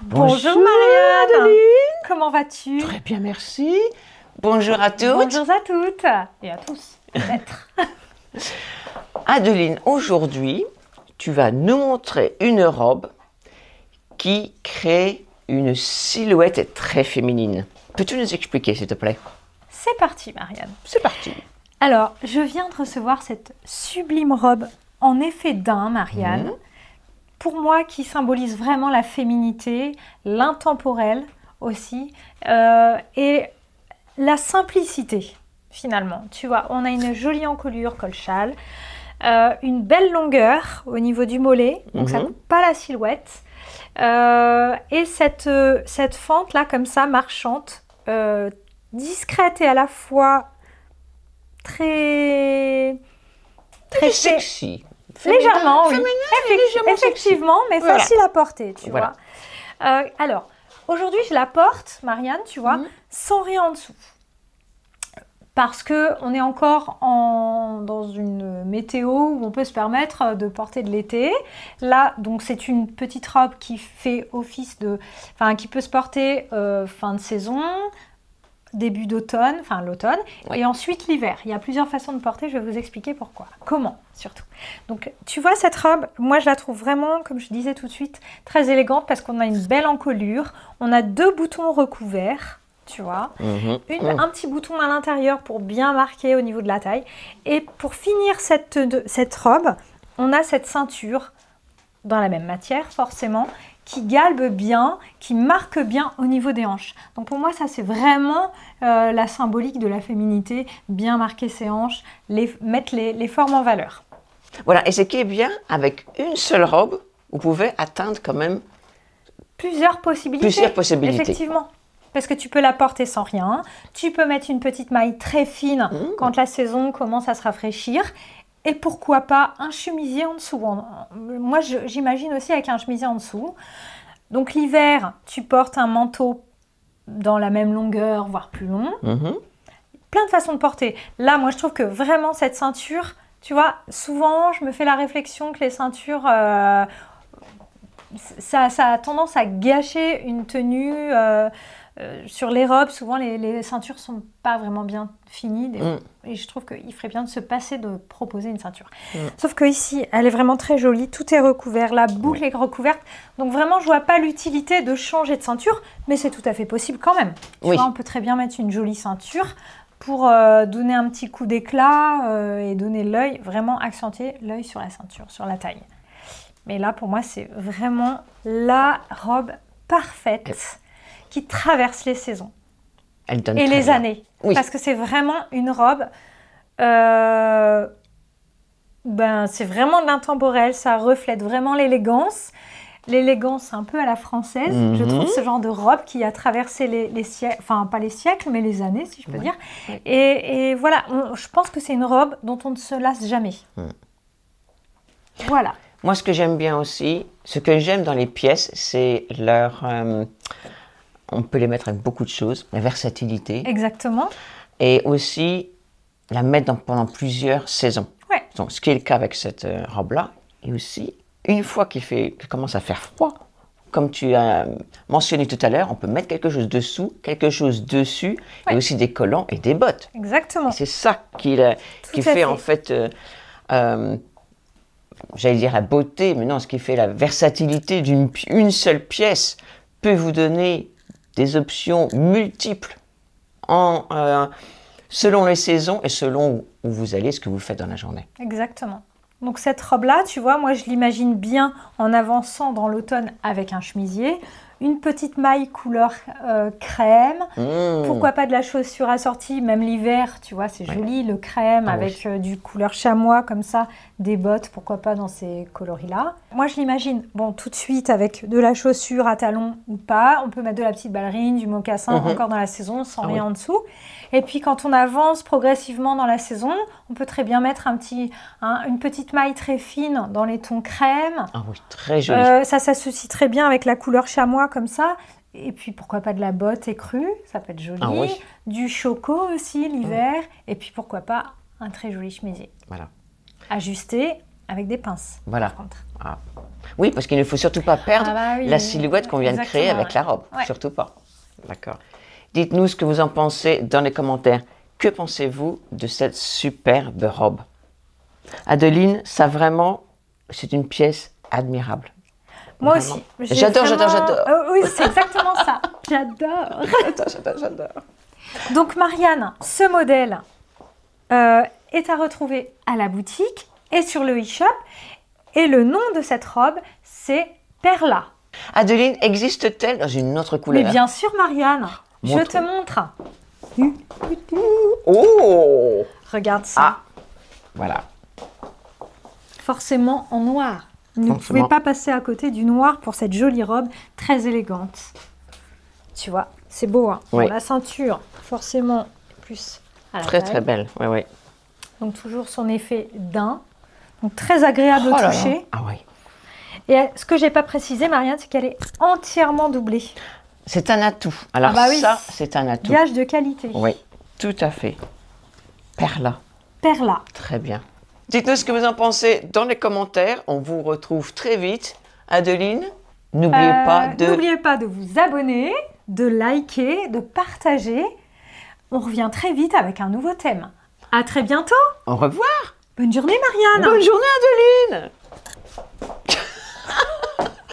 Bonjour Marianne. Adeline. Comment vas-tu? Très bien, merci. Bonjour à toutes. Bonjour à toutes et à tous, peut-être. Adeline, aujourd'hui, tu vas nous montrer une robe qui crée une silhouette très féminine. Peux-tu nous expliquer, s'il te plaît? C'est parti Marianne. C'est parti. Alors, je viens de recevoir cette sublime robe en effet daim, Marianne. Pour moi, qui symbolise vraiment la féminité, l'intemporel aussi, et la simplicité, finalement. Tu vois, on a une jolie encolure, col-châle, une belle longueur au niveau du mollet, donc ça ne coupe pas la silhouette, et cette fente-là, comme ça, marchante, discrète et à la fois très sexy. Légèrement, oui. Légèrement Effectivement, mais voilà. facile à porter, tu Voilà. vois. Alors, aujourd'hui, je la porte, Marianne, tu vois, sans rien en dessous. Parce qu'on est encore dans une météo où on peut se permettre de porter de l'été. Là, donc, c'est une petite robe qui fait office de... Enfin, qui peut se porter fin de saison, début d'automne, enfin l'automne, Oui. et ensuite l'hiver. Il y a plusieurs façons de porter, je vais vous expliquer pourquoi. Comment, surtout. Donc, tu vois, cette robe, moi, je la trouve vraiment, comme je disais tout de suite, très élégante parce qu'on a une belle encolure, on a 2 boutons recouverts, tu vois, un petit bouton à l'intérieur pour bien marquer au niveau de la taille. Et pour finir cette robe, on a cette ceinture dans la même matière, forcément, qui galbe bien, qui marque bien au niveau des hanches. Donc pour moi, ça c'est vraiment la symbolique de la féminité, bien marquer ses hanches, mettre les formes en valeur. Voilà, et ce qui est bien, avec une seule robe, vous pouvez atteindre quand même Plusieurs possibilités. Effectivement. Parce que tu peux la porter sans rien, tu peux mettre une petite maille très fine quand la saison commence à se rafraîchir. Et pourquoi pas un chemisier en dessous. Moi, j'imagine aussi avec un chemisier en dessous. Donc l'hiver, tu portes un manteau dans la même longueur, voire plus long. Plein de façons de porter. Là, moi, je trouve que vraiment cette ceinture, tu vois, souvent, je me fais la réflexion que les ceintures, ça a tendance à gâcher une tenue. Sur les robes, souvent, les ceintures ne sont pas vraiment bien finies. Et je trouve qu'il ferait bien de se passer de proposer une ceinture. Sauf que ici, elle est vraiment très jolie. Tout est recouvert. La boucle est recouverte. Donc vraiment, je ne vois pas l'utilité de changer de ceinture. Mais c'est tout à fait possible quand même. Tu vois, on peut très bien mettre une jolie ceinture pour donner un petit coup d'éclat et donner l'œil, vraiment accentuer l'œil sur la ceinture, sur la taille. Mais là, pour moi, c'est vraiment la robe parfaite qui traverse les saisons et les années. Parce que c'est vraiment une robe, c'est vraiment de l'intemporel, ça reflète vraiment l'élégance. L'élégance un peu à la française, je trouve ce genre de robe qui a traversé les siècles, enfin pas les siècles, mais les années, si je peux dire. Et voilà, je pense que c'est une robe dont on ne se lasse jamais. Voilà. Moi, ce que j'aime bien aussi, ce que j'aime dans les pièces, c'est leur... on peut les mettre avec beaucoup de choses, la versatilité. Exactement. Et aussi la mettre pendant plusieurs saisons. Ouais. Donc, ce qui est le cas avec cette robe-là. Et aussi, une fois qu'il commence à faire froid, comme tu as mentionné tout à l'heure, on peut mettre quelque chose dessous, quelque chose dessus, et aussi des collants et des bottes. Exactement. C'est ça qui fait en fait, j'allais dire la beauté, mais non, ce qui fait la versatilité d'une seule pièce peut vous donner des options multiples selon les saisons et selon où vous allez, ce que vous faites dans la journée. Exactement. Donc cette robe-là, tu vois, moi je l'imagine bien en avançant dans l'automne avec un chemisier, une petite maille couleur crème, pourquoi pas de la chaussure assortie, même l'hiver, tu vois, c'est joli, le crème avec du couleur chamois comme ça, des bottes, pourquoi pas dans ces coloris-là. Moi je l'imagine, bon, tout de suite avec de la chaussure à talons ou pas, on peut mettre de la petite ballerine, du mocassin encore dans la saison sans rien en dessous. Et puis quand on avance progressivement dans la saison, on peut très bien mettre une petite maille très fine dans les tons crème. Ah oui, très joli. Ça s'associe très bien avec la couleur chamois comme ça. Et puis pourquoi pas de la botte écrue, ça peut être joli. Ah oui. Du choco aussi l'hiver. Et puis pourquoi pas un très joli chemisier. Voilà. Ajusté avec des pinces. Voilà. Par contre. Ah. Oui, parce qu'il ne faut surtout pas perdre Oui, la silhouette qu'on vient de créer exactement, avec la robe. Ouais. Surtout pas. D'accord. Dites-nous ce que vous en pensez dans les commentaires. Que pensez-vous de cette superbe robe? Adeline, ça vraiment, c'est une pièce admirable. Moi Vraiment. aussi. J'adore. Oui, c'est exactement ça. J'adore. J'adore. Donc Marianne, ce modèle est à retrouver à la boutique et sur le e-shop. Et le nom de cette robe, c'est Perla. Adeline, existe-t-elle dans une autre couleur? Mais bien sûr, Marianne, je Montre. te montre. Oh! Regarde ça. Ah! Voilà. Forcément en noir. Vous ne pouvez pas passer à côté du noir pour cette jolie robe très élégante. Tu vois, c'est beau. Hein. Oui. Bon, la ceinture, forcément, plus à la Très taille. très belle. Oui, oui. Donc toujours son effet daim. Donc très agréable au toucher. Ah oui. Et ce que j'ai pas précisé, Marianne, c'est qu'elle est entièrement doublée. C'est un atout. Alors oui. ça, c'est un atout. Gage de qualité. Oui, tout à fait. Perla. Perla. Très bien. Dites-nous ce que vous en pensez dans les commentaires. On vous retrouve très vite. Adeline, n'oubliez pas de vous abonner, de liker, de partager. On revient très vite avec un nouveau thème. À très bientôt. Au revoir. Bonne journée, Marianne. Bonne journée, Adeline.